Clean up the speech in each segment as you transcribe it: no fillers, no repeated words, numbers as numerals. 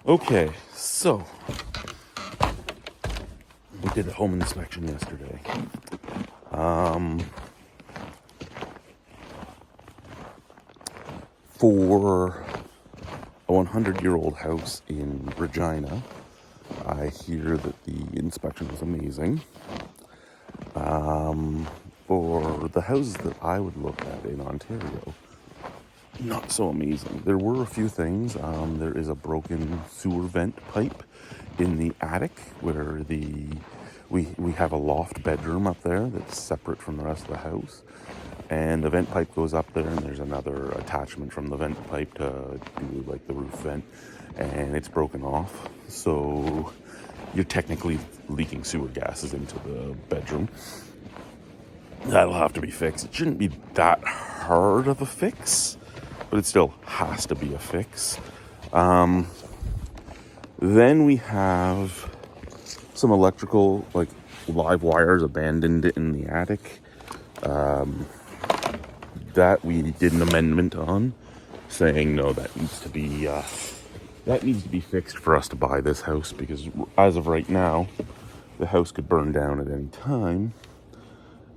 Okay, so we did a home inspection yesterday. For a 100-year-old house in Regina, I hear that the inspection was amazing. For the houses that I would look at in Ontario, not so amazing. There were a few things. There is a broken sewer vent pipe in the attic where we have a loft bedroom up there that's separate from the rest of the house. And the vent pipe goes up there, and there's another attachment from the vent pipe to do like the roof vent, and it's broken off. So you're technically leaking sewer gases into the bedroom. That'll have to be fixed. It shouldn't be that hard of a fix, but it still has to be a fix. Then we have some electrical, like live wires abandoned in the attic. That we did an amendment on, saying no, that needs to be fixed for us to buy this house, because as of right now, the house could burn down at any time.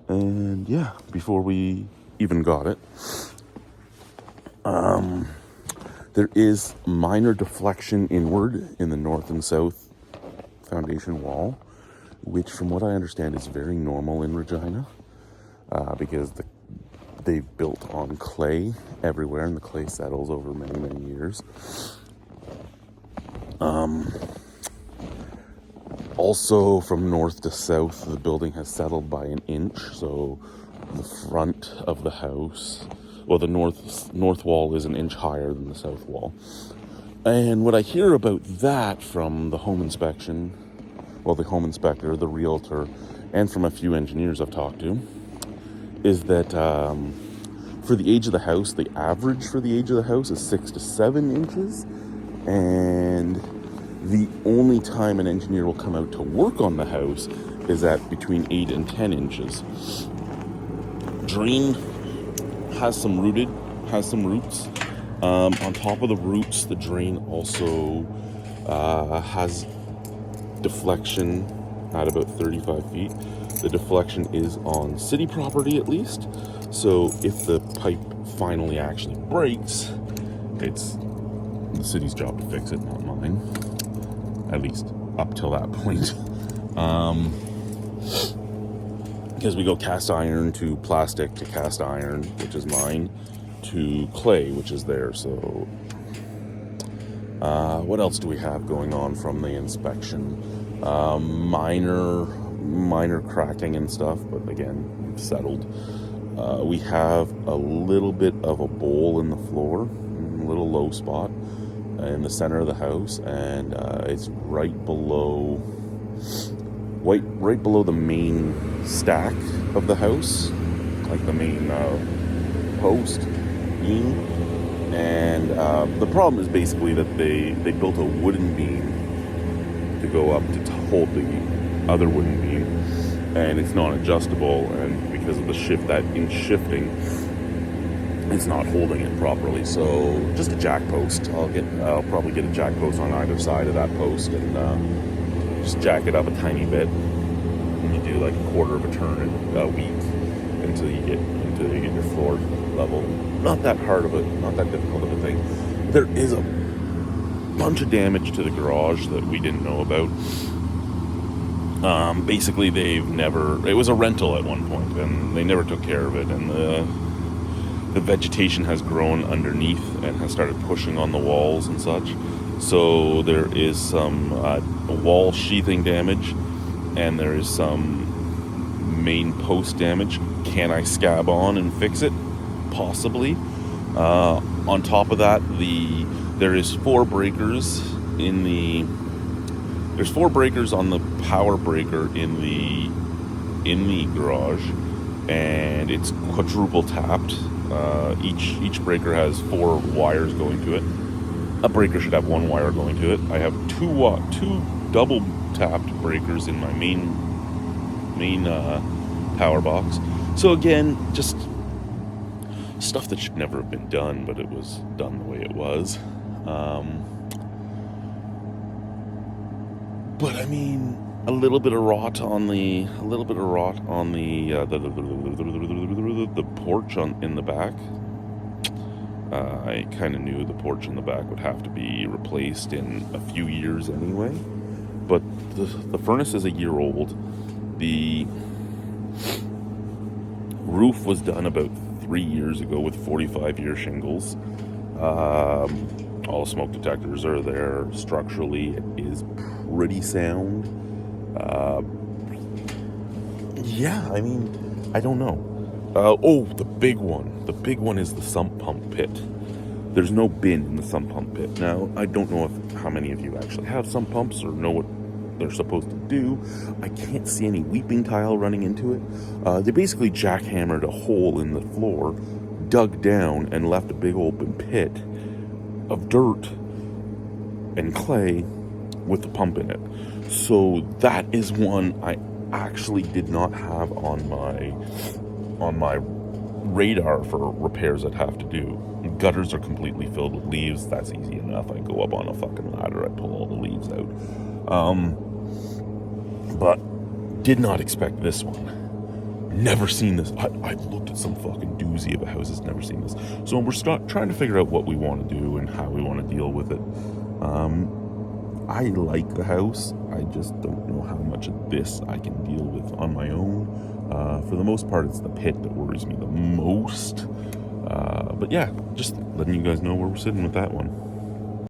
And yeah, before we even got it, there is minor deflection inward in the north and south foundation wall, which from what I understand is very normal in Regina, because they've built on clay everywhere, and the clay settles over many, many years. Also, from north to south, the building has settled by an inch, so the front of the house, well, the north wall is an inch higher than the south wall. And what I hear about that from the home inspection, well, the home inspector, the realtor, and from a few engineers I've talked to, is that for the age of the house, the average for the age of the house is 6 to 7 inches, and the only time an engineer will come out to work on the house is at between 8 and 10 inches. Drain has some roots. On top of the roots, the drain also has deflection at about 35 feet. The deflection is on city property at least. So if the pipe finally actually breaks, it's the city's job to fix it, not mine. At least up till that point. Because we go cast iron to plastic to cast iron, which is mine, to clay, which is there. So what else do we have going on from the inspection? Minor cracking and stuff, but again, settled. We have a little bit of a bowl in the floor, a little low spot in the center of the house, and it's right below the main stack of the house, like the main post beam. And the problem is basically that they built a wooden beam to go up to hold the other wooden beam, and it's not adjustable, and because of the shifting, it's not holding it properly. So just a jack post. I'll probably get a jack post on either side of that post, and just jack it up a tiny bit. And you do like a quarter of a turn a week until you get your floor level. Not that difficult of a thing. There is a bunch of damage to the garage that we didn't know about. Basically, it was a rental at one point, and they never took care of it, and the vegetation has grown underneath and has started pushing on the walls and such. So there is some wall sheathing damage, and there is some main post damage. Can I scab on and fix it? Possibly. On top of that, there's 4 breakers on the power breaker in the garage, and it's quadruple tapped. Each breaker has 4 wires going to it. A breaker should have 1 wire going to it. I have 2 double tapped breakers in my main power box. So again, just stuff that should never have been done, but it was done the way it was. But I mean, a little bit of rot on the the porch in the back. I kind of knew the porch in the back would have to be replaced in a few years anyway. But the furnace is a year old. The roof was done about 3 years ago with 45-year shingles. All smoke detectors are there. Structurally, it is pretty sound. Yeah, I mean, I don't know. Oh, the big one. The big one is the sump pump pit. There's no bin in the sump pump pit. Now, I don't know how many of you actually have sump pumps or know what they're supposed to do. I can't see any weeping tile running into it. They basically jackhammered a hole in the floor, dug down, and left a big open pit of dirt and clay with the pump in it. So that is one I actually did not have on my radar for repairs I'd have to do. Gutters are completely filled with leaves. That's easy enough. I go up on a fucking ladder, I pull all the leaves out. But did not expect this one. Never seen this. I've looked at some fucking doozy of a house that's never seen this. So we're trying to figure out what we want to do and how we want to deal with it. I like the house. I just don't know how much of this I can deal with on my own. For the most part, it's the pit that worries me the most. But yeah, just letting you guys know where we're sitting with that one.